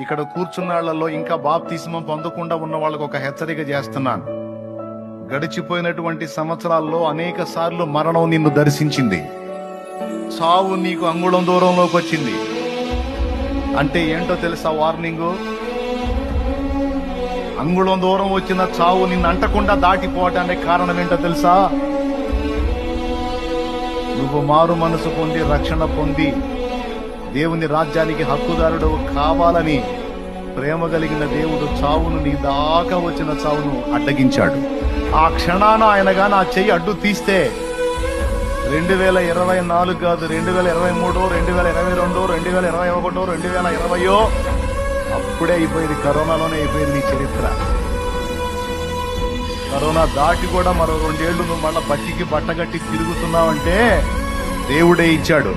ఇక్కడ కూర్చున్నాళ్లలో ఇంకా బాప్తిస్మం పొందకుండా ఉన్న వాళ్ళకు ఒక హెచ్చరిక చేస్తున్నాను. గడిచిపోయినటువంటి సంవత్సరాల్లో అనేక సార్లు మరణం నిన్ను దర్శించింది. చావు నీకు అంగుళం దూరంలోకి వచ్చింది. అంటే ఏంటో తెలుసా వార్నింగు? అంగుళం దూరం వచ్చిన చావు నిన్ను అంటకుండా దాటిపోవటానికి కారణం ఏంటో తెలుసా? నువ్వు మారు మనసు పొంది రక్షణ పొంది దేవుని రాజ్యానికి హక్కుదారుడు కావాలని ప్రేమ కలిగిన దేవుడు చావును, నీ దాకా వచ్చిన చావును అడ్డగించాడు. ఆ క్షణాన ఆయనగా నా చెయ్యి అడ్డు తీస్తే 2024 కాదు, 2023, 2022, 2021, 2020 అప్పుడే అయిపోయింది. కరోనాలోనే అయిపోయింది నీ చరిత్ర. కరోనా దాటి కూడా మరో 2 ఏళ్లు నువ్వు మళ్ళా బట్టికి బట్టగట్టి తిరుగుతున్నావంటే దేవుడే ఇచ్చాడు.